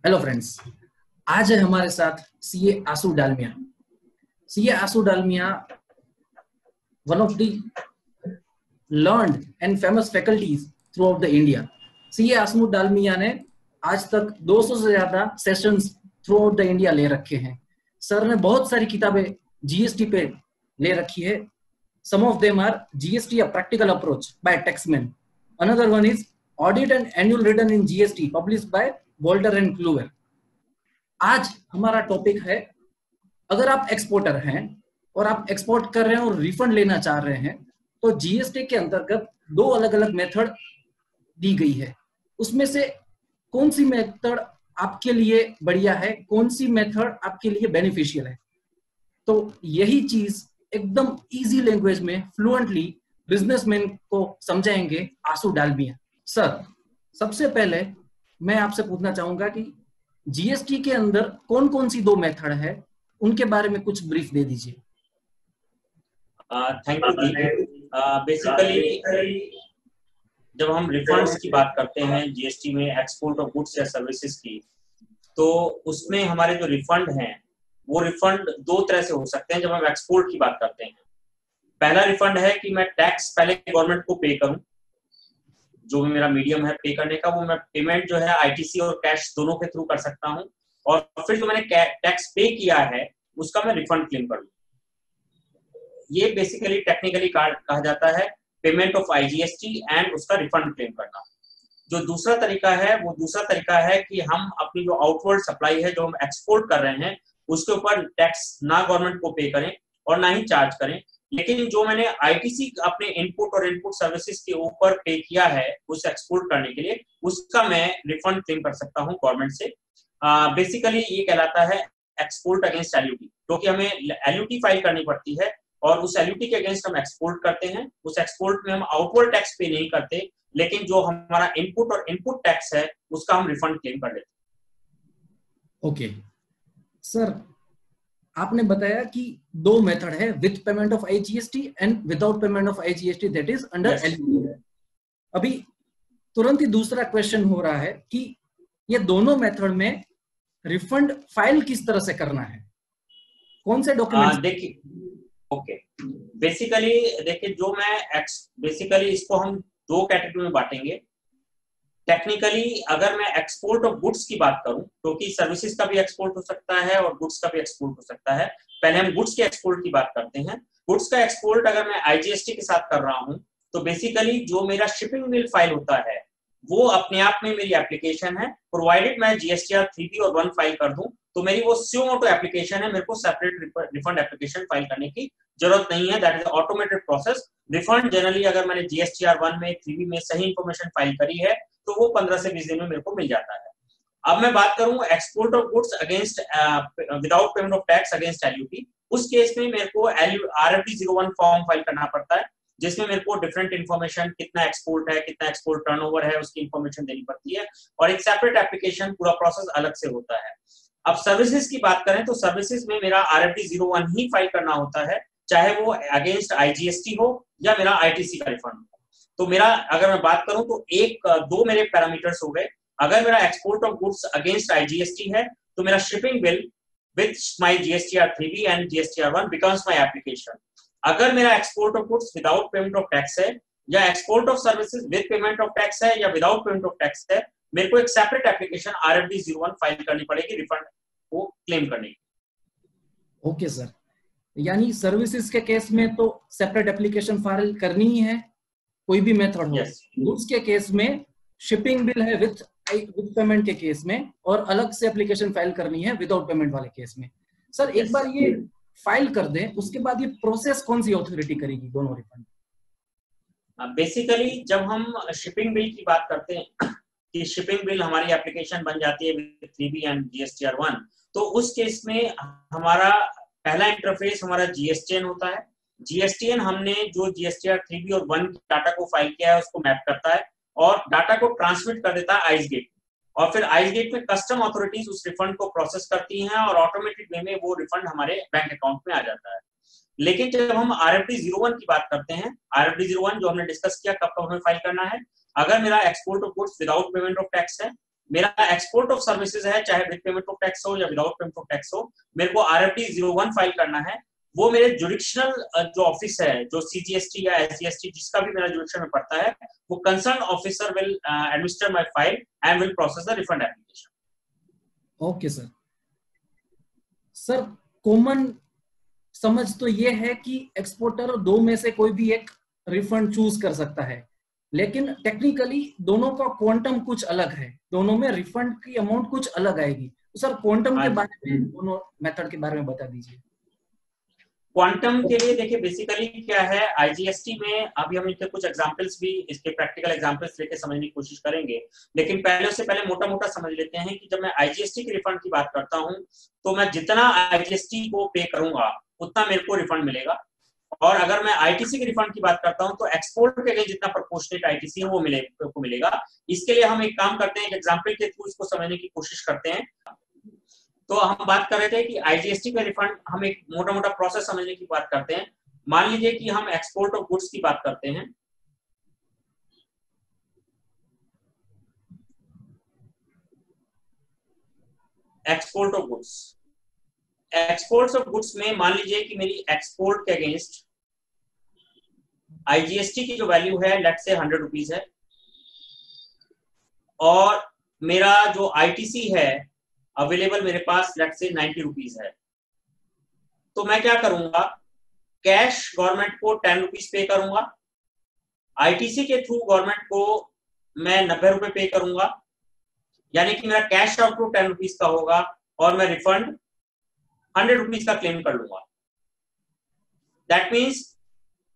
Hello friends. आज है हमारे साथ CA Aasu Dalmia. CA Aasu Dalmia one of the learned and famous faculties throughout the India. CA Aasu Dalmia ने आज तक 200 से ज्यादा sessions throughout the India ले रखे हैं। सर ने बहुत सारी किताबें जीएसटी पे ले रखी है। Some of them are GST a practical approach by Taxmann, another one is audit and annual return in GST published by Wolters and Kluwer. आज हमारा टॉपिक है, अगर आप एक्सपोर्टर हैं और आप एक्सपोर्ट कर रहे हैं और रिफंड लेना चाह रहे हैं तो जीएसटी के अंतर्गत दो अलग अलग मेथड दी गई है। उसमें से कौन सी मेथड आपके लिए बढ़िया है, कौन सी मेथड आपके लिए बेनिफिशियल है, तो यही चीज एकदम इजी लैंग्वेज में फ्लुएंटली बिजनेसमैन को समझाएंगे आसू डालमिया। सर, सबसे पहले मैं आपसे पूछना चाहूंगा कि जीएसटी के अंदर कौन कौन सी दो मेथड है, उनके बारे में कुछ ब्रीफ दे दीजिए। Thank you Deep. बेसिकली जब हम रिफंड्स की बात करते हैं जीएसटी में एक्सपोर्ट ऑफ गुड्स या सर्विसेज की, तो उसमें हमारे जो रिफंड हैं वो रिफंड दो तरह से हो सकते हैं। जब हम एक्सपोर्ट की बात करते हैं, पहला रिफंड है कि मैं टैक्स पहले गवर्नमेंट को पे करूं, जो भी मेरा मीडियम है पे करने का, वो मैं पेमेंट जो है आईटीसी और कैश दोनों के थ्रू कर सकता हूं, और फिर जो मैंने टैक्स पे किया है उसका मैं रिफंड क्लेम कर लूं। ये बेसिकली टेक्निकली कहा जाता है पेमेंट ऑफ आईजीएसटी एंड उसका रिफंड क्लेम करना। जो दूसरा तरीका है वो दूसरा तरीका है कि हम अपनी जो आउटवर्ड सप्लाई है जो हम एक्सपोर्ट कर रहे हैं उसके ऊपर टैक्स ना गवर्नमेंट को पे करें और ना ही चार्ज करें, लेकिन जो मैंने आईटीसी अपने इनपुट और इनपुट सर्विसेज के ऊपर पे किया है उस एक्सपोर्ट करने के लिए, उसका मैं रिफंड क्लेम कर सकता हूं गवर्नमेंट से। बेसिकली ये कहलाता है एक्सपोर्ट अगेंस्ट एलयूटी, क्योंकि हमें एलयूटी फाइल करनी पड़ती है और उस एलयूटी के अगेंस्ट हम एक्सपोर्ट करते हैं। उस एक्सपोर्ट में हम आउटवर्ड टैक्स पे नहीं करते, लेकिन जो हमारा इनपुट और इनपुट टैक्स है उसका हम रिफंड क्लेम कर लेते हैं। ओके सर, आपने बताया कि दो मेथड है, with payment of IGST and without payment of IGST, that is under LUT. अभी तुरंत ही दूसरा क्वेश्चन हो रहा है कि ये दोनों मेथड में रिफंड फाइल किस तरह से करना है, कौन से डॉक्यूमेंट? देखिए, ओके, बेसिकली देखिए, जो मैं बेसिकली इसको हम दो कैटेगरी में बांटेंगे। टेक्निकली अगर मैं एक्सपोर्ट ऑफ गुड्स की बात करूं, क्योंकि सर्विसेज का भी एक्सपोर्ट हो सकता है और गुड्स का भी एक्सपोर्ट हो सकता है। पहले हम गुड्स के एक्सपोर्ट की बात करते हैं। गुड्स का एक्सपोर्ट अगर मैं आईजीएसटी के साथ कर रहा हूं तो बेसिकली जो मेरा शिपिंग बिल फाइल होता है वो अपने आप में मेरी एप्लीकेशन है, प्रोवाइडेड मैं जीएसटीआर 3B और 1 फाइल कर दूं तो मेरी वो स्यो मोटो एप्लीकेशन है, मेरे को सेपरेट रिफंड एप्लीकेशन फाइल करने की जरूरत नहीं है। That is automated process. Refund generally अगर मैंने जीएसटीआर 1 में 3B में सही इंफॉर्मेशन फाइल करी है तो वो 15 से 20 दिन में मेरे को मिल जाता है। अब मैं बात करूं export of goods against without payment of tax against LUT, उस केस में मेरे को RFD-01 फॉर्म फाइल करना पड़ता है, जिसमें मेरे को डिफरेंट इन्फॉर्मेशन, कितना एक्सपोर्ट है, कितना एक्सपोर्ट टर्नओवर है, उसकी इन्फॉर्मेशन देनी पड़ती है और एक सेपरेट एप्लीकेशन, पूरा प्रोसेस अलग से होता है। अब सर्विसेज की बात करें तो सर्विसेज में मेरा RFD-01 ही फाइल करना होता है, चाहे वो अगेंस्ट आईजीएसटी हो या मेरा आईटीसी का रिफंड हो। तो मेरा अगर मैं बात करूं तो दो मेरे पैरामीटर्स हो गए। अगर मेरा export of goods against IGST है तो मेरा shipping bill with my GSTR 3B and GSTR 1 becomes my application. अगर मेरा export of goods without payment of tax है या export of services with payment of tax है या विदाउट पेमेंट ऑफ टैक्स है, मेरे को एक सेपरेट एप्लीकेशन RFD-01 फाइल करनी पड़ेगी रिफंड को क्लेम करने की। ओके सर, यानी सर्विसेज के केस में तो सेपरेट एप्लीकेशन फाइल करनी ही है, कोई भी मेथड हो। गुड्स के केस में शिपिंग बिल है विद पेमेंट के केस में, और अलग से एप्लीकेशन फाइल करनी है विदाउट पेमेंट वाले केस में। सर, एक बार ये फाइल कर दें उसके बाद ये प्रोसेस कौन सी अथॉरिटी करेगी दोनों रिफंड? बेसिकली जब हम शिपिंग बिल की बात करते हैं कि शिपिंग बिल हमारी एप्लीकेशन बन जाती है विद 3B एंड जीएसटीआर 1, तो उस केस में हमारा पहला इंटरफेस हमारा जीएसटीएन होता है। जीएसटीएन हमने जो जीएसटीआर 3B और 1 डाटा को फाइल किया है उसको मैप करता है और डाटा को ट्रांसमिट कर देता है आइसगेट, और फिर आइसगेट में कस्टम अथॉरिटीज उस रिफंड को प्रोसेस करती हैं और ऑटोमेटेड वे में वो रिफंड हमारे बैंक अकाउंट में आ जाता है। लेकिन जब हम RFD-01 की बात करते हैं, RFD-01 जो हमने डिस्कस किया कब कब हमें फाइल करना है, अगर मेरा export of goods without payment of tax है मेरा एक्सपोर्ट ऑफ सर्विसेज है, चाहे विद पेमेंट ऑफ टैक्स हो या विदाउट पेमेंट ऑफ टैक्स हो, मेरे को RFD 01 फाइल करना है। वो मेरे जुडिक्शनल जो ऑफिस है, जो CGST या SGST जिसका भी मेरा जुडिक्शन में पड़ता है, वो concern officer will administer my file and will process the refund application. Okay sir. Sir common समझ तो ये है कि एक्सपोर्टर दो में से कोई भी एक रिफंड चूज कर सकता है, लेकिन टेक्निकली दोनों का क्वांटम कुछ अलग है, दोनों में रिफंड की अमाउंट कुछ अलग आएगी। तो सर क्वांटम के बारे में, दोनों मेथड के बारे में बता दीजिए। क्वांटम के लिए देखिए बेसिकली क्या है, IGST में अभी हम इनके कुछ एग्जांपल्स भी, इसके प्रैक्टिकल एग्जांपल्स लेके समझने की कोशिश करेंगे, लेकिन पहले उससे पहले मोटा मोटा समझ लेते हैं कि जब मैं IGST के रिफंड की बात करता हूं तो मैं जितना IGST को पे करूंगा उतना मेरे को रिफंड मिलेगा, और अगर मैं ITC के रिफंड की बात करता हूं तो एक्सपोर्ट के लिए जितना प्रोपोर्शनेट ITC है वो मिलेगा। इसके लिए हम एक काम करते हैं, एक एग्जांपल के थ्रू इसको समझने की कोशिश करते हैं। तो हम बात कर रहे थे कि IGST का रिफंड, हम एक मोटा मोटा प्रोसेस समझने की बात करते हैं। मान लीजिए कि हम एक्सपोर्ट ऑफ गुड्स की बात करते हैं। Export of goods, exports of goods में मान लीजिए कि मेरी एक्सपोर्ट के अगेंस्ट IGST की जो वैल्यू है लेट्स से 100 रुपीज है, और मेरा जो ITC है अवेलेबल मेरे पास लेट्स से 90 रुपीज है। तो मैं क्या करूंगा, कैश गवर्नमेंट को 10 रुपीज पे करूंगा, ITC के थ्रू गवर्नमेंट को मैं 90 रुपए पे करूंगा, यानी कि मेरा कैश आउटफ्लो 10 रुपीज का होगा और मैं रिफंड 100 रुपीज का क्लेम कर लूंगा। दैट मीन्स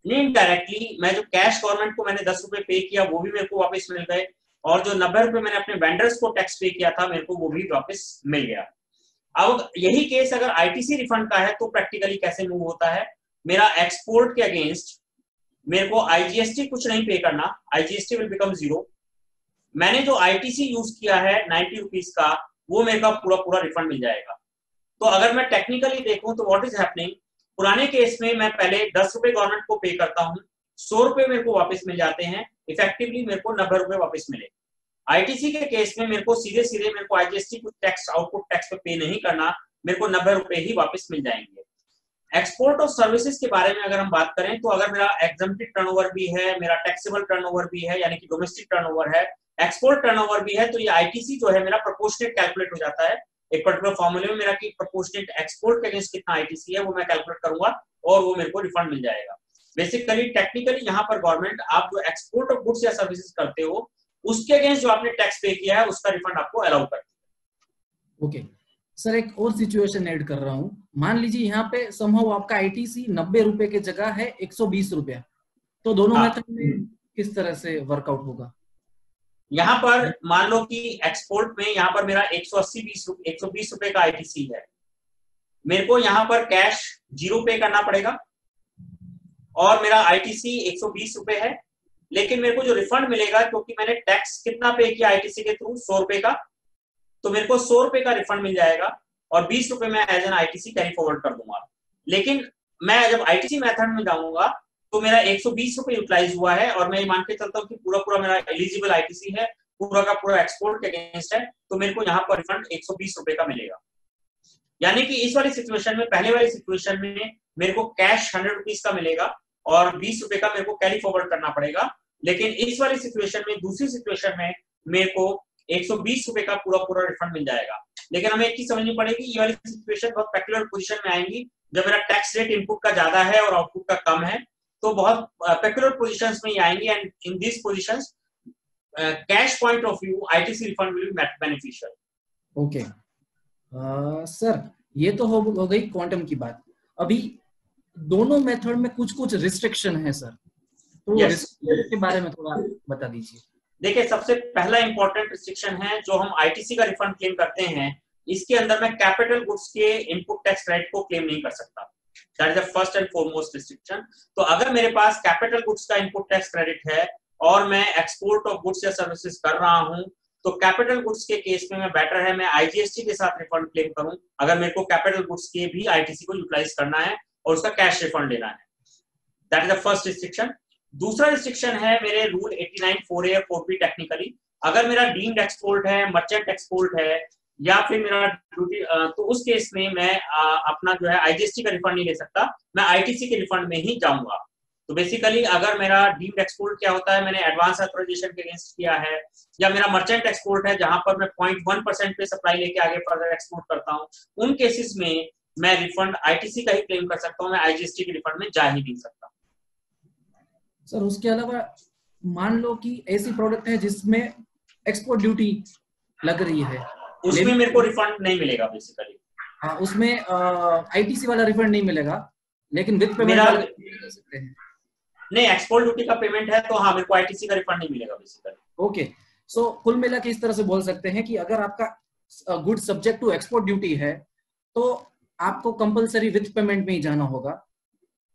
इनडायरेक्टली मैं जो कैश गवर्नमेंट को मैंने 10 रुपए पे किया वो भी मेरे को वापस मिल गए, और जो 90 रुपए मैंने अपने वेंडर्स को टैक्स पे किया था मेरे को वो भी वापस मिल गया। अब यही केस अगर ITC रिफंड का है तो प्रैक्टिकली कैसे मूव होता है, मेरा एक्सपोर्ट के अगेंस्ट मेरे को IGST कुछ नहीं पे करना, IGST विल बिकम 0। मैंने जो ITC यूज किया है 90 रुपीज का, वो मेरे का पूरा पूरा रिफंड मिल जाएगा। तो अगर मैं टेक्निकली देखूं तो व्हाट इज हैपनिंग, पुराने केस में मैं पहले 10 रुपए गवर्नमेंट को पे करता हूं, 100 रुपए मेरे को वापस मिल जाते हैं, इफेक्टिवली मेरे को 90 रुपए वापस मिले। ITC के केस में मेरे को सीधे सीधे मेरे को IGST को टैक्स आउटपुट टैक्स पे नहीं करना, मेरे को 90 रुपए ही वापस मिल जाएंगे। एक्सपोर्ट ऑफ सर्विसेज के बारे में अगर हम बात करें तो अगर मेरा एग्जम्प्टेड टर्नओवर भी है, मेरा टैक्सेबल टर्नओवर भी है, यानी कि डोमेस्टिक टर्नओवर है, एक्सपोर्ट टर्नओवर भी है, तो ये ITC जो है मेरा प्रोपोर्शनेट कैलकुलेट हो जाता है। एक पर्टिकुलर फॉर्मूले में मेरा की प्रोपोर्शनेट एक्सपोर्ट के अगेंस्ट कितना ITC है वो मैं कैलकुलेट करूंगा और वो मेरे को रिफंड मिल जाएगा। बेसिकली टेक्निकली यहाँ पर गवर्नमेंट आप जो एक्सपोर्ट ऑफ गुड्स या सर्विसेज करते हो उसके अगेंस्ट जो आपने टैक्स पे किया है उसका रिफंड आपको अलाउ करती है। ओके सर, एक और सिचुएशन ऐड कर रहा हूँ। मान लीजिए यहाँ पे समहाउ आपका ITC 90 रुपए की जगह है 120 रुपया, तो दोनों मेथड में किस तरह से वर्कआउट होगा? यहाँ पर मान लो कि एक्सपोर्ट में यहाँ पर मेरा 120 रुपए का ITC है, मेरे को यहाँ पर कैश 0 पे करना पड़ेगा और मेरा ITC 120 रुपए है, लेकिन मेरे को जो रिफंड मिलेगा क्योंकि मैंने टैक्स कितना पे किया ITC के थ्रू 100 रुपए का, तो मेरे को 100 रुपए का रिफंड मिल जाएगा और 20 रुपए मैं as an ITC carry forward कर दूंगा। लेकिन मैं जब ITC मेथड में जाऊंगा तो मेरा 120 रुपए यूटिलाइज हुआ है और मैं ये मान के चलता हूँ कि पूरा पूरा मेरा एलिजिबल ITC है, पूरा का पूरा एक्सपोर्ट के अगेंस्ट है, तो मेरे को यहाँ पर रिफंड 120 रुपए का मिलेगा। यानी कि इस वाली सिचुएशन में, पहले वाली सिचुएशन में मेरे को कैश 100 रुपीज का मिलेगा और 20 रुपए का मेरे को कैरी फॉरवर्ड करना पड़ेगा, लेकिन इस वाली सिचुएशन में, दूसरी सिचुएशन में मेरे को 120 रुपए का पूरा पूरा रिफंड मिल जाएगा। लेकिन हमें एक चीज समझनी पड़ेगी, ये वाली सिचुएशन बहुत पेक्युलर पोजीशन में आएंगी जब मेरा टैक्स रेट इनपुट का ज्यादा है और आउटपुट का कम है, तो बहुत पेक्युलर पोजीशंस में ही आएंगी। And in this positions cash point of view ITC refund will be beneficial. Okay sir, ये तो हो गई क्वांटम की बात। अभी दोनों मेथड में कुछ कुछ रिस्ट्रिक्शन है सर, तो रिस्ट्रिक्शन के बारे में थोड़ा बता दीजिए। देखिए, सबसे पहला इंपॉर्टेंट रिस्ट्रिक्शन है जो हम ITC का रिफंड क्लेम करते हैं, इसके अंदर मैं कैपिटल गुड्स के इनपुट टैक्स क्रेडिट को क्लेम नहीं कर सकता। That is the first and foremost restriction. तो अगर मेरे पास कैपिटल गुड्स का इनपुट टैक्स क्रेडिट है और मैं एक्सपोर्ट ऑफ गुड्स या सर्विसेज कर रहा हूं, तो कैपिटल गुड्स के केस में मैं बेटर है मैं IGST के साथ रिफंड क्लेम करूं, अगर मेरे को कैपिटल गुड्स के भी ITC को यूटिलाइज करना है और उसका कैश रिफंड लेना है। That is the first restriction. दूसरा रिस्ट्रिक्शन है मेरे रूल 89 4A और 4B टेक्निकली, अगर मेरा डीम्ड एक्सपोर्ट है, मर्चेंट एक्सपोर्ट है, या फिर मेरा ड्यूटी, तो उस केस में मैं अपना जो है आईजीएसटी का रिफंड नहीं ले सकता, मैं आईटीसी के रिफंड में ही जाऊंगा। तो बेसिकली अगर मेरा डीम्ड एक्सपोर्ट क्या होता है, मैंने एडवांस ऑथराइजेशन के अगेंस्ट किया है, या मेरा मर्चेंट एक्सपोर्ट है जहां पर मैं 0.1% पे सप्लाई लेके आगे फर्दर एक्सपोर्ट करता हूँ, उन केसेस में मैं रिफंड आईटीसी का ही क्लेम कर सकता हूँ, मैं आईजीएसटी के रिफंड में जा ही नहीं सकता। सर उसके अलावा मान लो कि ऐसी प्रोडक्ट है जिसमें एक्सपोर्ट ड्यूटी लग रही है, उसमें मेरे को रिफंड नहीं मिलेगा बेसिकली। हाँ, उसमें आईटीसी वाला रिफंड नहीं मिलेगा, लेकिन विद पेमेंट वाला कर सकते हैं। नहीं, एक्सपोर्ट ड्यूटी का पेमेंट है तो हाँ, मेरे को आईटीसी का रिफंड नहीं मिलेगा बेसिकली। ओके, सो कुल मिला के इस तरह से बोल सकते हैं कि अगर आपका good subject to export duty है तो आपको कंपलसरी विद पेमेंट में ही जाना होगा।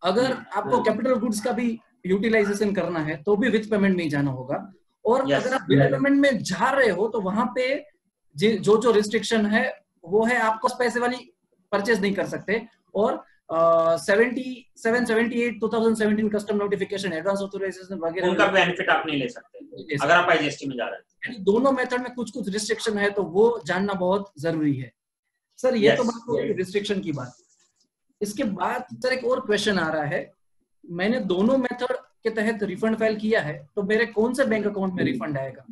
अगर आपको कैपिटल गुड्स का भी यूटिलाइजेशन करना है तो भी विद पेमेंट में ही जाना होगा। और अगर आप विद पेमेंट में जा रहे हो तो वहां पे जो रिस्ट्रिक्शन है वो है, आपको पैसे वाली परचेज नहीं कर सकते। और 7778 2017 कस्टम नोटिफिकेशन, एडवांस ऑथराइजेशन वगैरह, उनका बेनिफिट आप नहीं ले सकते अगर आप आईजीएसटी में जा रहे हैं। यानी दोनों मेथड में कुछ कुछ रिस्ट्रिक्शन है, तो वो जानना बहुत जरूरी है। सर ये तो बात हो गई रिस्ट्रिक्शन की बात। इसके बाद सर एक और क्वेश्चन आ रहा है, मैंने दोनों मेथड के तहत रिफंड फाइल किया है तो मेरे कौन से बैंक अकाउंट में रिफंड आएगा?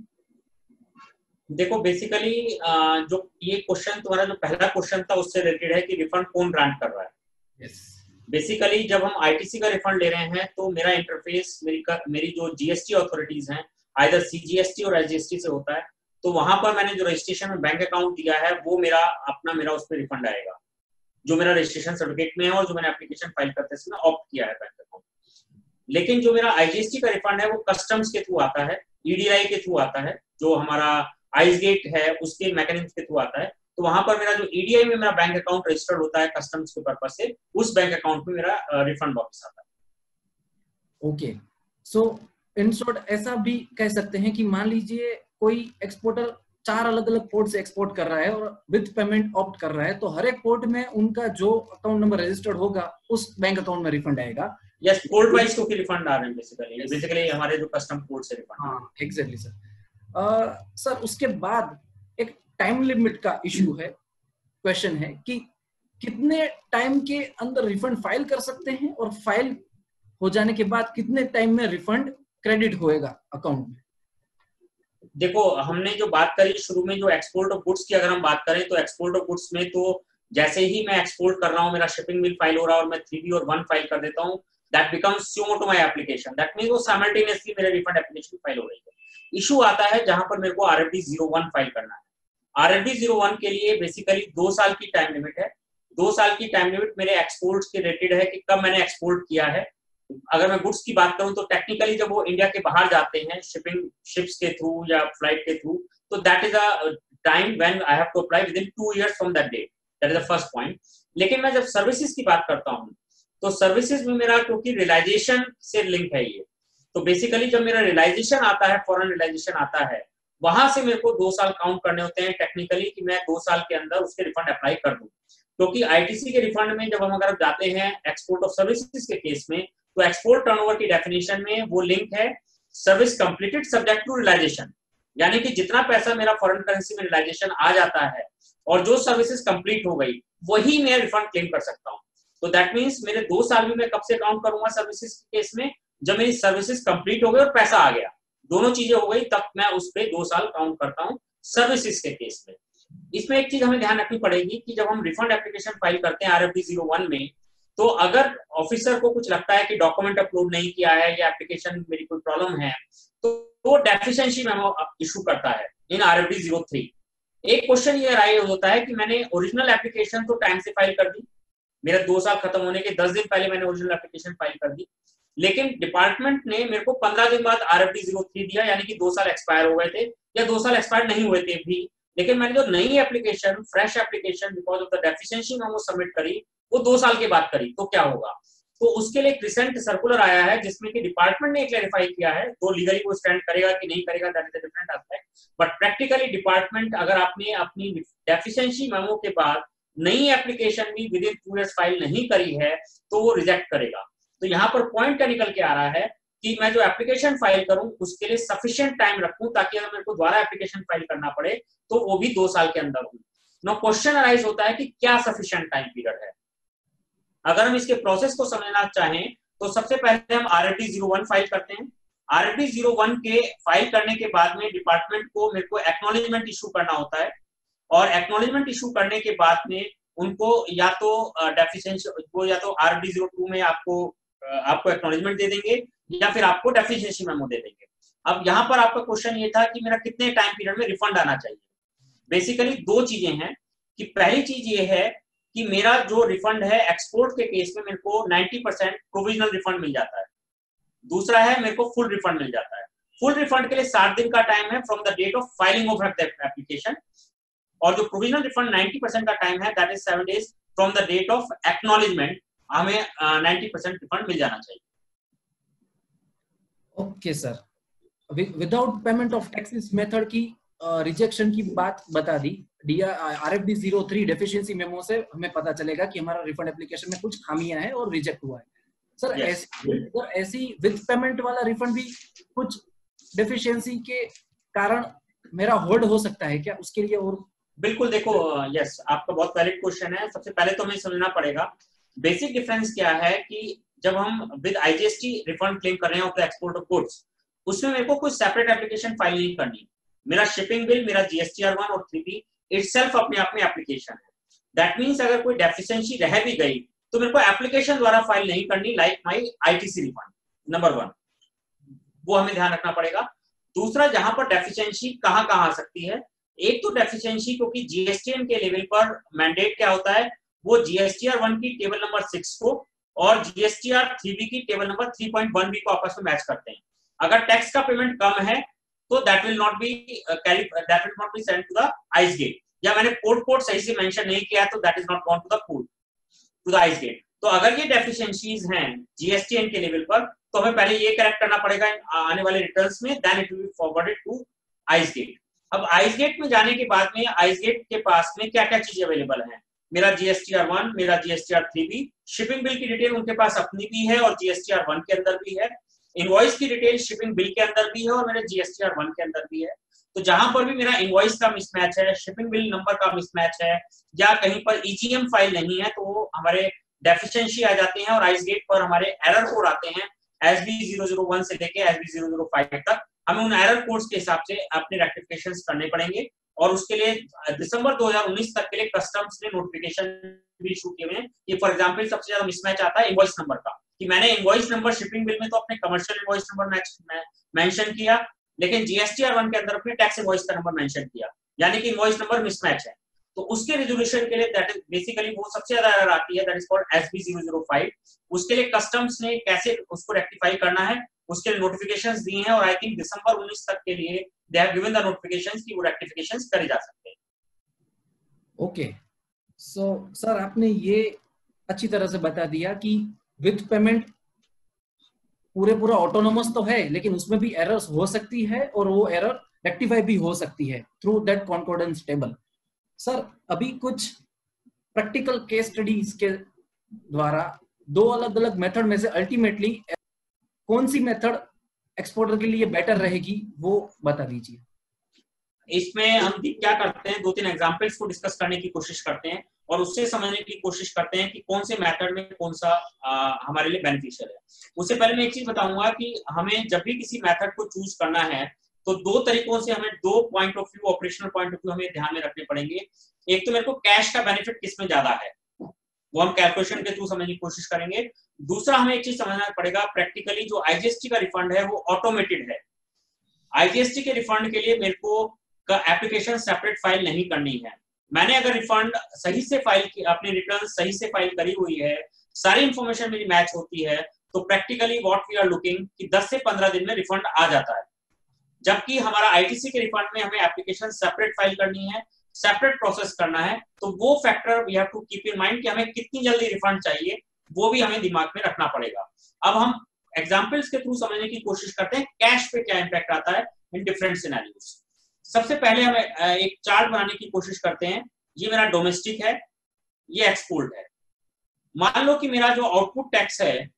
देखो बेसिकली जो ये क्वेश्चन तुम्हारा जो पहला क्वेश्चन था उससे रिलेटेड है कि रिफंड कौन ग्रांट कर रहा है। बेसिकली जब हम आईटीसी का रिफंड ले रहे हैं तो मेरा इंटरफेस मेरी जो जीएसटी अथॉरिटीज हैं, आइदर सीजीएसटी और एसजीएसटी से होता है, तो वहां पर मैंने जो रजिस्ट्रेशन में बैंक अकाउंट दिया है वो मेरा उस पर रिफंड आएगा, जो मेरा रजिस्ट्रेशन सर्टिफिकेट में है और जो मैंने एप्लीकेशन फाइल करते समय ऑप्ट किया है बैंक अकाउंट। लेकिन जो मेरा आईजीएसटी का रिफंड है वो कस्टम्स के थ्रू आता है, ईडीआई के थ्रू आता है, जो हमारा आइसगेट है उसके मैकेनिज्म के थ्रू आता है। तो वहां पर मेरा जो ईडीआई में मेरा बैंक अकाउंट रजिस्टर्ड होता है कस्टम्स के पर्पस से, उस बैंक अकाउंट में मेरा रिफंड वापस आता है। ओके, सो इन शॉर्ट ऐसा भी कह सकते हैं कि मान लीजिए कोई एक्सपोर्टर 4 अलग अलग पोर्ट से एक्सपोर्ट कर रहा है और विद पेमेंट ऑप्ट कर रहा है, तो हर एक पोर्ट में उनका जो अकाउंट नंबर रजिस्टर्ड होगा उस बैंक अकाउंट में रिफंड आएगा। यस, पोर्ट वाइज को रिफंड आ रहे हैं बेसिकली हमारे जो कस्टम पोर्ट से रिफंड। हाँ एग्जैक्टली सर। सर उसके बाद एक टाइम लिमिट का इशू है, क्वेश्चन है कि कितने टाइम के अंदर रिफंड फाइल कर सकते हैं और फाइल हो जाने के बाद कितने टाइम में रिफंड क्रेडिट होएगा अकाउंट में? देखो हमने जो बात करी शुरू में, जो एक्सपोर्ट ऑफ गुड्स की अगर हम बात करें तो एक्सपोर्ट ऑफ गुड्स में तो जैसे ही मैं एक्सपोर्ट कर रहा हूँ, मेरा शिपिंग बिल फाइल हो रहा है और मैं 3B और 1 फाइल कर देता हूँ, that becomes sumo to my application, that means वो साइमल्टेनियसली मेरे रिफंड एप्लीकेशन फाइल हो रही है। इशू आता है जहां पर मेरे को RFD 01 फाइल करना है। RFD 01 के लिए बेसिकली 2 साल की टाइम लिमिट है। 2 साल की टाइम लिमिट मेरे एक्सपोर्ट्स के रिलेटेड है कि कब मैंने एक्सपोर्ट किया है। अगर मैं गुड्स की बात करूं तो टेक्निकली जब वो इंडिया के बाहर जाते हैं शिपिंग शिप्स के थ्रू या फ्लाइट के थ्रू, तो that is a time when I have to apply within 2 years from that date, that is the first point. लेकिन मैं जब सर्विसेज की बात करता हूं तो सर्विसेज में मेरा क्योंकि रियलाइजेशन से लिंक है ये, तो बेसिकली जब मेरा रियलाइजेशन आता है, फॉरेन रियलाइजेशन आता है, वहां से मेरे को 2 साल काउंट करने होते हैं टेक्निकली कि मैं 2 साल के अंदर उसके रिफंड अप्लाई कर दूं। क्योंकि आईटीसी के रिफंड में जब हम अगर जाते हैं एक्सपोर्ट ऑफ सर्विसेज के केस में, तो एक्सपोर्ट टर्नओवर की डेफिनेशन में वो लिंक है service completed subject to realization, यानी कि जितना पैसा मेरा फॉरेन करेंसी में रियलाइजेशन आ जाता है और जो सर्विसेज कंप्लीट हो गई वही मैं रिफंड क्लेम कर सकता हूं। तो दैट मींस मेरे 2 साल भी मैं कब से काउंट करूंगा सर्विसेज के केस में, जब मेरी सर्विसेज कंप्लीट हो गई और पैसा आ गया, दोनों चीजें हो गई, तब मैं उस पे 2 साल काउंट करता हूं सर्विसेज के केस में। इसमें एक चीज हमें ध्यान रखनी पड़ेगी कि जब हम रिफंड एप्लीकेशन फाइल करते हैं RFD 01 में, तो अगर ऑफिसर को कुछ लगता है कि डॉक्यूमेंट अपलोड नहीं किया है या एप्लीकेशन मेरी कोई प्रॉब्लम है, तो वो डेफिशिएंसी मेमो इशू करता है इन RFD 03। एक क्वेश्चन ये राइज होता है कि मैंने ओरिजिनल एप्लीकेशन तो टाइम से फाइल कर दी, मेरा 2 साल खत्म होने के 10 दिन पहले मैंने ओरिजिनल एप्लीकेशन फाइल कर दी, लेकिन डिपार्टमेंट ने मेरे को 15 दिन बाद RFD 03 दिया, यानी कि 2 साल एक्सपायर हो गए थे या 2 साल एक्सपायर नहीं हुए थे भी, लेकिन मैंने जो नई application fresh application because of the deficiency memo submit करी, वो 2 साल के बाद करी, तो क्या होगा? तो उसके लिए एक रिसेंट सर्कुलर आया है जिसमें कि डिपार्टमेंट ने क्लैरिफाई किया है, तो लीगली वो स्टैंड करेगा कि नहीं करेगा that is a different aspect, but practically department अगर आपने अपनी डेफिशिएंसी मेमो के बाद नई एप्लीकेशन भी विद इन 2 इयर्स फाइल नहीं करी है तो वो रिजेक्ट करेगा। तो यहाँ पर पॉइंट क्या निकल के आ रहा है कि मैं जो एप्लीकेशन फाइल करूं उसके लिए सफिशिएंट टाइम रखूं, ताकि अगर मेरे को दोबारा एप्लीकेशन फाइल करना पड़े तो वो भी 2 साल के अंदर हो। नो क्वेश्चन अराइज होता है कि क्या सफिशिएंट टाइम पीरियड है। अगर हम इसके प्रोसेस को समझना चाहें तो सबसे पहले हम RFD 01 फाइल करते हैं। RFD 01 के फाइल करने के बाद में डिपार्टमेंट को मेरे को एक्नॉलेजमेंट इशू करना होता है, और एक्नॉलेजमेंट इशू करने के बाद में उनको या तो डेफिशिएंसी को या तो RFD 02 में आपको एक्नॉलेजमेंट दे देंगे या फिर आपको डेफिशिएंसी मेमो दे देंगे। अब यहाँ पर आपका क्वेश्चन ये था कि मेरा कितने टाइम पीरियड में रिफंड आना चाहिए। बेसिकली 2 चीजें हैं कि पहली चीज ये है कि मेरा जो रिफंड है एक्सपोर्ट के केस में मेरे को 90% प्रोविजनल रिफंड मिल जाता है। दूसरा है मेरे को फुल रिफंड मिल जाता है। फुल रिफंड के लिए 60 दिन का टाइम है from the date of filing of application, और जो प्रोविजनल रिफंड 90% का टाइम है that is 7 days from the date of acknowledgement. हमें 90% रिफंड मिल जाना चाहिए। Okay sir, without payment of taxes method की रिजेक्शन की बात बता दी। RFD 03 डेफिशिएंसी मेमो से हमें पता चलेगा कि हमारा रिफंड एप्लीकेशन में कुछ खामियां हैं और रिजेक्ट हुआ है। Sir yes. ऐसी विद पेमेंट वाला रिफंड भी कुछ डेफिशिएंसी के कारण मेरा होल्ड हो सकता है क्या, उसके लिए? और बिल्कुल, देखो यस, आपका बहुत वैलिड क्वेश्चन है। सबसे पहले तो हमें समझना पड़ेगा बेसिक डिफरेंस क्या है कि जब हम विद IGST रिफंड क्लेम कर रहे हैं एक्सपोर्ट ऑफ गुड्स, उसमें मेरे को कोई सेपरेट एप्लीकेशन फाइल नहीं करनी। मेरा शिपिंग बिल, मेरा GSTR1 और 3B इटसेल्फ अपने आप में एप्लीकेशन है। दैट मींस अगर कोई डेफिशिएंसी रह भी गई तो मेरे को एप्लीकेशन द्वारा फाइल नहीं करनी, like my ITC refund. Number 1, वो हमें ध्यान रखना पड़ेगा। दूसरा, जहां पर डेफिशिएंसी कहां आ सकती है, एक तो डेफिशिएंसी क्योंकि GSTN के लेवल पर मैंडेट क्या होता है, वो GSTR1 की टेबल नंबर 6 को और GSTR3B की टेबल नंबर 3.1B को आपस में मैच करते हैं। अगर टैक्स का पेमेंट कम है तो that will not be sent to the ICE gate, या मैंने पोर्ट सही से मेंशन नहीं किया तो that is not gone to the port to the ICE gate. तो अगर ये डेफिशिएंसीज हैं GSTN के लेवल पर तो हमें पहले ये करेक्ट करना पड़ेगा आने वाले रिटर्न्स में, then it will be forwarded to ICE gate. अब आइस गेट में जाने के बाद में आइस गेट के पास में क्या क्या चीजें अवेलेबल हैं, मेरा GSTR1, मेरा GSTR3B, शिपिंग बिल की डिटेल उनके पास अपनी भी है और GSTR1 के अंदर भी है, इनवॉइस की डिटेल शिपिंग बिल के अंदर भी है और मेरे GSTR1 के अंदर भी है। तो जहां पर भी मेरा इनवॉइस का मिसमैच है, शिपिंग बिल नंबर का मिसमैच है, या कहीं पर EGM फाइल नहीं है, तो वो हमारे डेफिशिएंसी आ जाते हैं और आइस गेट पर हमारे एरर कोड आते हैं SB 001 से लेके SB 005 तक। हमें उन एरर कोड्स के हिसाब से अपने रेक्टिफिकेशंस करने पड़ेंगे, और उसके लिए दिसंबर 2019 तक के लिए कस्टम्स ने नोटिफिकेशन भी इशू किए हैं कि फॉर एग्जांपल सबसे ज्यादा मिसमैच आता है इनवॉइस नंबर का, कि मैंने इनवॉइस नंबर शिपिंग बिल में तो अपने कमर्शियल इनवॉइस नंबर मेंशन किया, लेकिन GSTR1 के अंदर अपने टैक्स इनवॉइस का नंबर मेंशन किया, यानी कि इनवॉइस नंबर मिसमैच है। तो उसके रिजोल्यूशन के लिए दैट इज बेसिकली वो सबसे ज्यादा एरर आती है, दैट इज कॉल्ड SB 005। उसके लिए कस्टम्स ने कैसे उसको रेक्टिफाई करना है उसके लिए नोटिफिकेशंस दिए हैं, और आई थिंक दिसंबर 19 तक के लिए they have given the notifications कि वो रेक्टिफिकेशंस करे जा सकते हैं। ओके, सो सर आपने ये अच्छी तरह से बता दिया कि विद पेमेंट पूरा ऑटोनोमस तो है, लेकिन उसमें भी एरर्स हो सकती है और वो एरर रेक्टिफाई भी हो सकती है थ्रू दैट कॉन्कॉर्डेंस टेबल। सर अभी कुछ प्रैक्टिकल केस स्टडीज के द्वारा 2 अलग अलग मेथड में से अल्टीमेटली कौन सी मेथड एक्सपोर्टर के लिए बेटर रहेगी वो बता दीजिए। इसमें हम क्या करते हैं, 2-3 एग्जांपल्स को डिस्कस करने की कोशिश करते हैं और उससे समझने की कोशिश करते हैं कि कौन से मेथड में कौन सा हमारे लिए बेनिफिशियल है। उससे पहले मैं एक चीज बताऊंगा कि हमें जब भी किसी मेथड को चूज करना है तो 2 तरीकों से हमें 2 point of view, operational point of view हमें ध्यान में रखने पड़ेंगे। एक तो मेरे को कैश का बेनिफिट किसमें ज्यादा है, वो हम कैलकुलेशन के थ्रू समझने की कोशिश करेंगे। दूसरा हमें एक चीज समझना पड़ेगा, प्रैक्टिकली जो IGST का रिफंड है वो ऑटोमेटेड है। IGST के रिफंड के लिए मेरे को एप्लीकेशन सेपरेट फाइल नहीं करनी है। मैंने अगर रिफंड सही से फाइल की, अपनी रिटर्न सही से फाइल करी हुई है, सारी इंफॉर्मेशन मेरी मैच होती है, तो practically what we are looking कि 10 से 15 दिन में रिफंड आ जाता है। जबकि हमारा ITC के रिफंड में हमें एप्लीकेशन सेपरेट फाइल करनी है, सेपरेट प्रोसेस करना है, तो वो factor we have to keep in mind कि हमें कितनी जल्दी रिफंड चाहिए, वो भी हमें दिमाग में रखना पड़ेगा। अब हम एग्जांपल्स के थ्रू समझने की कोशिश करते हैं कैश पे क्या इंपैक्ट आता है इन डिफरेंट सिनेरियोस। सबसे पहले हम एक चार्ट बनाने की कोशिश करते हैं। ये मेरा डोमेस्टिक है, ये एक्सपोर्ट है। मान लो कि मेरा जो आउटपुट टैक्स है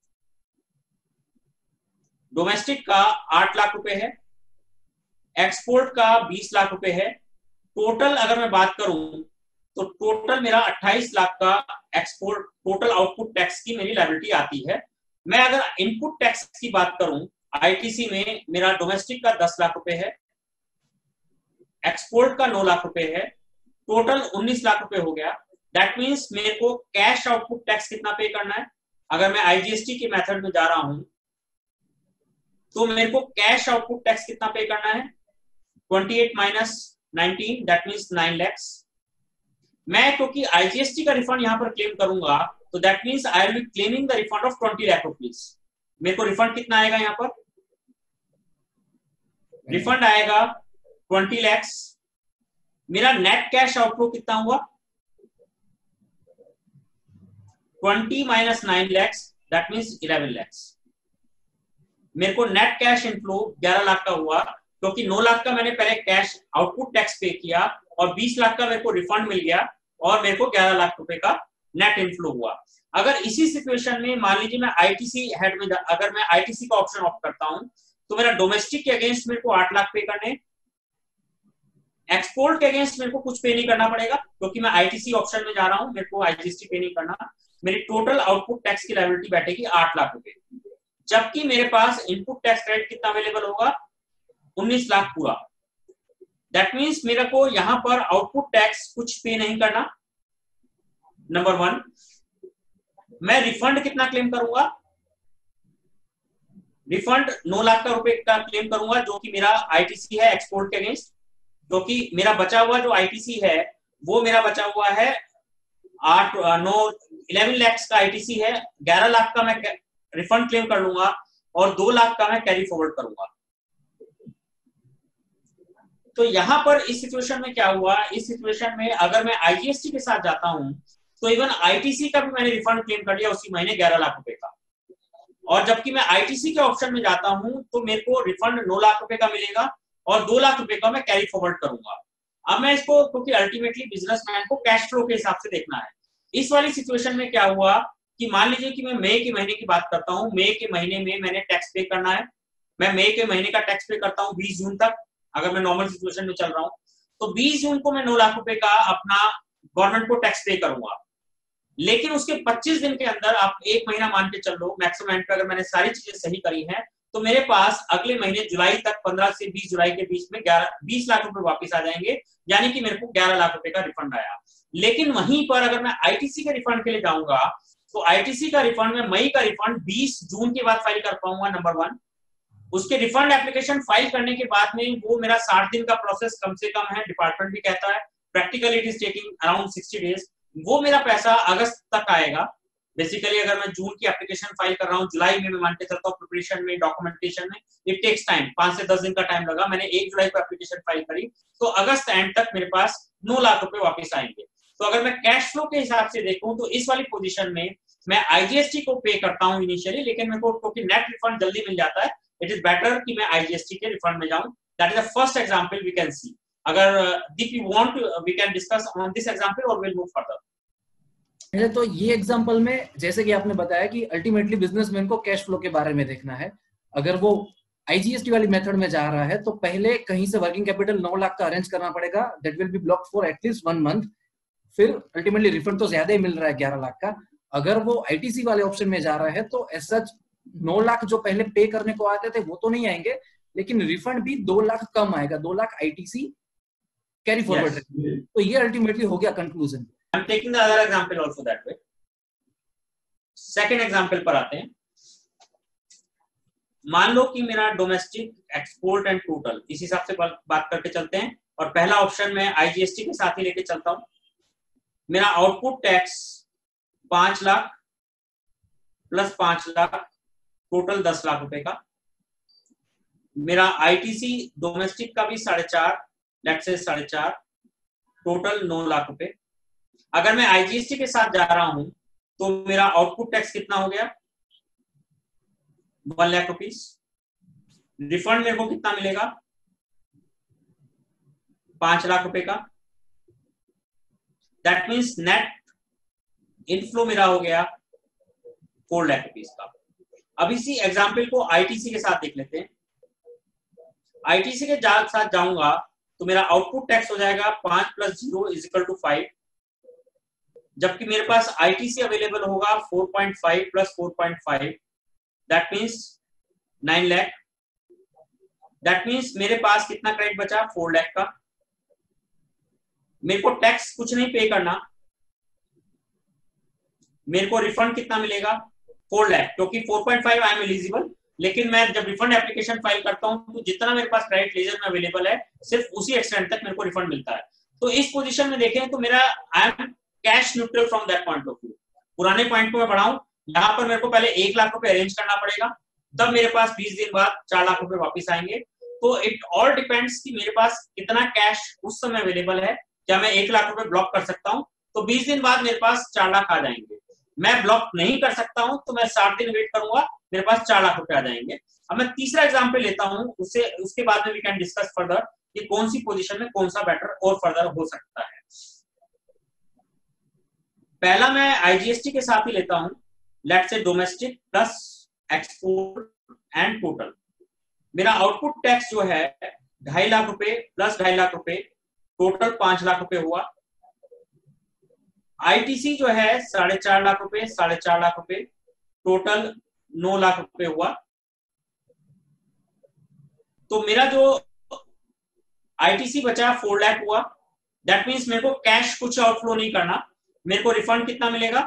डोमेस्टिक का 8 लाख रुपए है, एक्सपोर्ट का 20 लाख रुपए है। टोटल अगर मैं बात करूं तो टोटल मेरा 28 लाख का एक्सपोर्ट टोटल आउटपुट टैक्स की मेरी लायबिलिटी आती है। मैं अगर इनपुट टैक्स की बात करूं आईटीसी में मेरा डोमेस्टिक का 10 लाख रुपए है, एक्सपोर्ट का 9 लाख रुपए है, टोटल 19 लाख रुपए हो गया। दैट मींस मेरे को कैश आउटपुट टैक्स कितना पे करना है? अगर मैं आईजीएसटी के मेथड में जा रहा हूं तो मेरे को कैश आउटपुट टैक्स कितना पे करना है? 28 माइनस 19 दैट मींस 9 lakhs। मैं क्योंकि आईजीएसटी का रिफंड यहां पर क्लेम करूंगा तो that means I will be claiming the refund of 20 lakh rupees. मेरे को रिफंड कितना आएगा? यहां पर रिफंड आएगा 20 lakhs। मेरा नेट कैश आउटफ्लो कितना हुआ? 20 minus 9 lakhs that means 11 lakhs। मेरे को नेट कैश इनफ्लो 11 लाख का हुआ क्योंकि 9 लाख का मैंने पहले कैश आउटपुट टैक्स पे किया और 20 लाख का मेरे को रिफंड मिल गया और मेरे को 11 लाख रुपए का नेट इनफ्लो हुआ। अगर इसी सिचुएशन में मान लीजिए मैं आईटीसी हेड में अगर मैं आईटीसी का ऑप्शन ऑप्ट करता हूं तो मेरा डोमेस्टिक के अगेंस्ट मेरे को 8 लाख पे करने, एक्सपोर्ट के अगेंस्ट मेरे को कुछ पे नहीं करना पड़ेगा क्योंकि मैं आईटीसी ऑप्शन में जा रहा हूं, मेरे को आईजीएसटी पे नहीं करना। मेरी टोटल आउटपुट टैक्स की लायबिलिटी बैठेगी 8 लाख रुपए, जबकि मेरे पास इनपुट टैक्स क्रेडिट कितना अवेलेबल होगा? 19 लाख पूरा। दैट मींस मेरे को यहां पर आउटपुट टैक्स कुछ पे नहीं करना, नंबर 1। मैं रिफंड कितना क्लेम करूंगा? रिफंड 9 लाख का रुपए का क्लेम करूंगा जो कि मेरा आईटीसी है एक्सपोर्ट के अगेंस्ट, क्योंकि मेरा बचा हुआ जो आईटीसी है वो मेरा बचा हुआ है 11 lakhs का आईटीसी है। 11 लाख का मैं रिफंड क्लेम कर लूंगा और 2 लाख का मैं कैरी फॉरवर्ड करूंगा। तो यहां पर इस सिचुएशन में क्या हुआ? इस सिचुएशन में अगर मैं आईजीएसटी के साथ जाता हूं तो इवन आईटीसी का भी मैंने रिफंड क्लेम कर लिया उसी महीने 11 लाख रुपए का, और जबकि मैं आईटीसी के ऑप्शन में जाता हूं तो मेरे को रिफंड 9 लाख रुपए का मिलेगा और 2 लाख रुपए का मैं कैरी फॉरवर्ड करूंगा। अब मैं इसको, क्योंकि अल्टीमेटली बिजनेसमैन को कैश फ्लो के हिसाब से देखना है, इस वाली सिचुएशन में क्या हुआ कि मान लीजिए कि मैं मई के महीने की बात करता हूं, मई के महीने में मैंने टैक्स पे करना है। मैं मई के महीने का टैक्स पे करता हूं 20 जून तक, अगर मैं नॉर्मल सिचुएशन में चल रहा हूं तो 20 जून को मैं 9 लाख रुपए का अपना गवर्नमेंट को टैक्स पे करूंगा। लेकिन उसके 25 दिन के अंदर आप एक महीना मान के चल लो मैक्सिमम एंड पे, अगर मैंने सारी चीजें सही करी हैं तो मेरे पास अगले महीने जुलाई तक 15 से 20 जुलाई के बीच में 20 लाख रुपए वापस आ जाएंगे, यानी कि मेरे को 11 लाख रुपए का रिफंड आया। लेकिन वहीं पर अगर मैं आईटीसी के रिफंड के लिए जाऊंगा तो आईटीसी का रिफंड में मई का रिफंड 20 जून के बाद फाइल कर पाऊंगा, नंबर 1। उसके रिफंड एप्लीकेशन फाइल करने के बाद में वो मेरा 60 दिन का प्रोसेस कम से कम है, डिपार्टमेंट भी कहता है practically it is taking around 60 days. वो मेरा पैसा अगस्त तक आएगा। बेसिकली अगर मैं जून की एप्लीकेशन फाइल कर रहा हूँ, जुलाई में मैं मान के चलता हूँ प्रिपरेशन में, डॉक्यूमेंटेशन में, इट टेक्स टाइम, 5 से 10 दिन का टाइम लगा। मैंने 1 जुलाई को एप्लीकेशन फाइल करी तो अगस्त एंड तक मेरे पास 9 लाख रुपए वापस आएंगे। तो अगर मैं कैश फ्लो के हिसाब से देखूं तो इस वाली पोजीशन में मैं आईजीएसटी को पे करता हूं इनिशियली, लेकिन मेरे को क्योंकि नेट रिफंड जल्दी मिल जाता है, इट इज बेटर कि मैं आईजीएसटी के रिफंड में जाऊं। That is the first example we can see. अगर दीप you want we can discuss on this example और विल मूव फर्दर। पहले तो ये एग्जांपल में जैसे कि आपने बताया कि अल्टीमेटली बिजनेसमैन को कैश फ्लो के बारे में देखना है। अगर वो आईजीएसटी वाली मेथड में जा रहा है तो पहले कहीं से वर्किंग कैपिटल 9 लाख का अरेंज करना पड़ेगा, that will be blocked for at least 1 month. फिर अल्टीमेटली रिफंड तो ज्यादा ही मिल रहा है 11 लाख का। अगर वो आईटीसी वाले ऑप्शन में जा रहा है तो एज सच 9 लाख जो पहले पे करने को आते थे वो तो नहीं आएंगे, लेकिन रिफंड भी 2 लाख कम आएगा, 2 लाख आईटीसी कैरी फॉरवर्ड। तो ये अल्टीमेटली हो गया conclusion. I am taking the other example also that way. Second example पर आते हैं। मान लो कि मेरा डोमेस्टिक, एक्सपोर्ट एंड टोटल इस हिसाब से बात करके चलते हैं, और पहला ऑप्शन मैं आईजीएसटी के साथ ही लेके चलता हूं। मेरा output tax 5 lakh plus 5 lakh total 10 lakh रुपए का। मेरा आईटीसी डोमेस्टिक का भी 4.5 लेट्स से 4.5 टोटल 9 लाख रुपए। अगर मैं आईजीएसटी के साथ जा रहा हूं तो मेरा आउटपुट टैक्स कितना हो गया? 1 लाख रुपीस। रिफंड मेरे को कितना मिलेगा? 5 लाख रुपए का। दैट मीन्स नेट इनफ्लो मेरा हो गया 4 लाख रुपीस का। अब इसी एग्जाम्पल को आईटीसी के साथ देख लेते हैं। आईटीसी के साथ जाऊंगा तो मेरा आउटपुट टैक्स हो जाएगा 5 + 0 = 5, जबकि मेरे पास आईटीसी अवेलेबल होगा 4.5 + 4.5, that means 9 lakh. That means मेरे पास कितना क्रेडिट बचा? 4 लाख का। मेरे को टैक्स कुछ नहीं पे करना, मेरे को रिफंड कितना मिलेगा? 4 लाख, क्योंकि 4.5 आई एम एलिजिबल। लेकिन मैं जब रिफंड एप्लीकेशन फाइल करता हूं तो जितना मेरे पास क्रेडिट लेजर में अवेलेबल है सिर्फ उसी एक्सटेंट तक मेरे को रिफंड मिलता है। तो इस पोजीशन में देखें तो मेरा I am cash neutral from that point of view. पुराने पॉइंट को मैं बढ़ाऊं, यहाँ पर मेरे को पहले 1 लाख रुपए अरेंज करना पड़ेगा, तब मेरे पास 20 दिन बाद 4 लाख रुपए वापिस आएंगे। तो इट ऑल डिपेंड्स कि मेरे पास कितना कैश उस समय अवेलेबल है। क्या मैं 1 लाख रुपए ब्लॉक कर सकता हूँ तो 20 दिन बाद मेरे पास 4 लाख आ जाएंगे। मैं ब्लॉक नहीं कर सकता हूं तो मैं 60 दिन वेट करूंगा, मेरे पास 4 लाख रुपए आ जाएंगे। अब मैं तीसरा एग्जांपल लेता हूं, उसके बाद में वी कैन डिस्कस फर्दर कि कौन सी पोजीशन में कौन सा बेटर और फर्दर हो सकता है। पहला मैं आईजीएसटी के साथ ही लेता हूं, let's say domestic plus export and total. मेरा आउटपुट टैक्स जो है 2.5 लाख रुपए प्लस 2.5 लाख रुपए, टोटल 5 लाख रुपए हुआ। आईटीसी जो है 4.5 लाख रुपए, 4.5 लाख रुपए, टोटल 9 लाख रुपए हुआ। तो मेरा जो आईटीसी बचा 4 लाख हुआ। दैट मीन्स मेरे को कैश कुछ आउटफ्लो नहीं करना, मेरे को रिफंड कितना मिलेगा?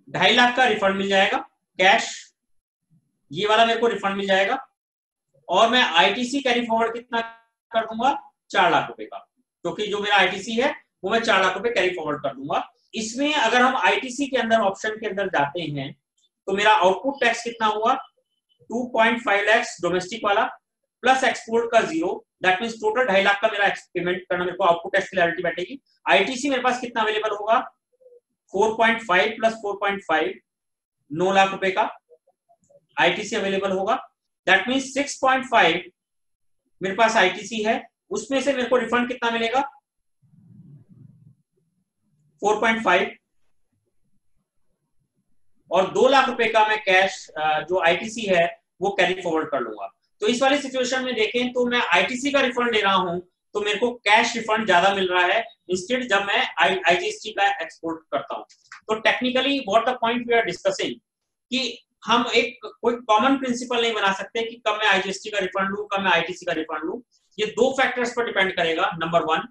2.5 लाख का रिफंड मिल जाएगा कैश, ये वाला मेरे को रिफंड मिल जाएगा। और मैं आईटीसी कैरी फॉरवर्ड कितना कर दूंगा? 4 लाख रुपए का, क्योंकि जो मेरा आईटीसी है वो मैं 4 लाख रुपए कैरी फॉरवर्ड कर दूंगा। इसमें अगर हम आईटीसी के अंदर ऑप्शन के अंदर जाते हैं तो मेरा आउटपुट टैक्स कितना हुआ? 2.5 लाख डोमेस्टिक वाला प्लस एक्सपोर्ट का 0, दैट मींस टोटल 2.5 लाख का मेरा पेमेंट करना मेरे को आउटपुट टैक्स की लायबिलिटी बैठेगी। आईटीसी मेरे पास कितना अवेलेबल होगा? 4.5 + 4.5, 9 लाख रुपए का आईटीसी अवेलेबल होगा। दैट मींस 6.5 मेरे पास आईटीसी है, उसमें से मेरे को रिफंड कितना मिलेगा? 4.5, और 2 लाख रुपए का मैं कैश जो आईटीसी है वो कैरी फॉरवर्ड कर लूंगा। तो इस वाली सिचुएशन में देखें तो मैं आईटीसी का रिफंड ले रहा हूं तो मेरे को कैश रिफंड ज्यादा मिल रहा है इंस्टेड जब मैं आईजीएसटी का एक्सपोर्ट करता हूं। तो technically what the point we are discussing कि हम एक कोई कॉमन प्रिंसिपल नहीं बना सकते कि कब मैं आईजीएसटी का रिफंड लूं, कब मैं आईटीसी का रिफंड लूं। ये 2 फैक्टर्स पर डिपेंड करेगा। नंबर 1,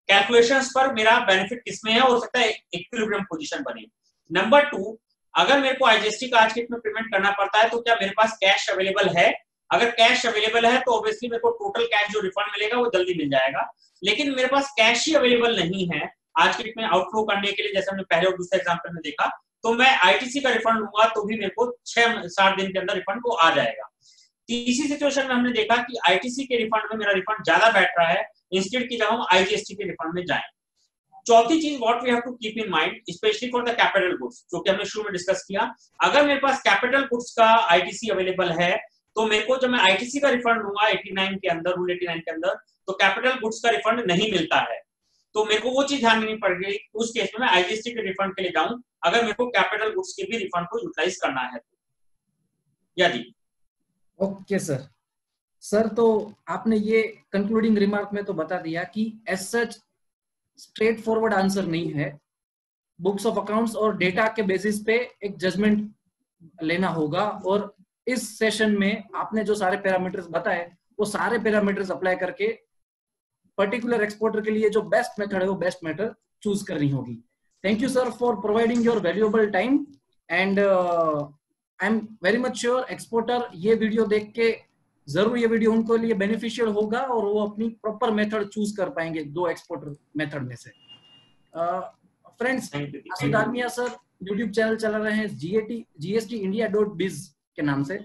कैलकुलेशंस पर मेरा बेनिफिट किसमें है, हो सकता है इक्विलिब्रियम पोजीशन बने। नंबर 2, अगर मेरे को आईजीएसटी का आज के डेट में पेमेंट करना पड़ता है तो क्या मेरे पास कैश अवेलेबल है? अगर कैश अवेलेबल है तो ऑब्वियसली मेरे को टोटल कैश जो रिफंड मिलेगा वो जल्दी मिल जाएगा। लेकिन मेरे पास कैश ही अवेलेबल नहीं है आज के डेट में आउटफ्लो करने के लिए, जैसे हमने पहले और दूसरे एग्जांपल में देखा, तो मैं आईटीसी का रिफंड लूंगा तो भी मेरे को 6-7 दिन के अंदर रिफंड को आ जाएगा। तीसरी सिचुएशन में हमने देखा कि आईटीसी के रिफंड में मेरा रिफंड ज्यादा बैठ रहा है इंस्टेड की जब हम आईजीएसटी के रिफंड में जाएं। चौथी चीज what we have to keep in mind specially for the capital goods, जो कि हमने शुरू में डिस्कस किया। अगर मेरे पास कैपिटल गुड्स का आईटीसी अवेलेबल है तो मेरे को जब मैं आईटीसी का रिफंड लूंगा 89 के अंदर, रूल 89 के अंदर, तो कैपिटल गुड्स का रिफंड नहीं मिलता है। तो मेरे को वो चीज ध्यान देनी पड़ेगी उस केस में मैं आईजीएसटी के रिफंड के लिए जाऊं अगर मेरे को कैपिटल गुड्स के भी रिफंड को यूटिलाइज करना है। यदि ओके सर, तो आपने ये कंक्लूडिंग रिमार्क में तो बता दिया कि as such straightforward answer नहीं है। बुक्स ऑफ अकाउंट्स और डेटा के बेसिस पे एक जजमेंट लेना होगा, और इस सेशन में आपने जो सारे पैरामीटर्स बताए वो सारे पैरामीटर्स अप्लाई करके पर्टिकुलर एक्सपोर्टर के लिए जो बेस्ट मेथड है वो बेस्ट मेथड चूज करनी होगी। Thank you sir for providing your valuable time, and I am very much sure exporter ये वीडियो देख के जरूर ये वीडियो उनको लिए बेनिफिशियल होगा और वो अपनी प्रॉपर मेथड चूज कर पाएंगे 2 एक्सपोर्टर मेथड में से। फ्रेंड्स, आसू डालमिया सर यूट्यूब चैनल चला रहे हैं gst.india.biz के नाम से।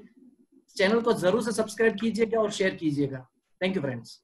चैनल को जरूर से सब्सक्राइब कीजिएगा और शेयर कीजिएगा। Thank you friends.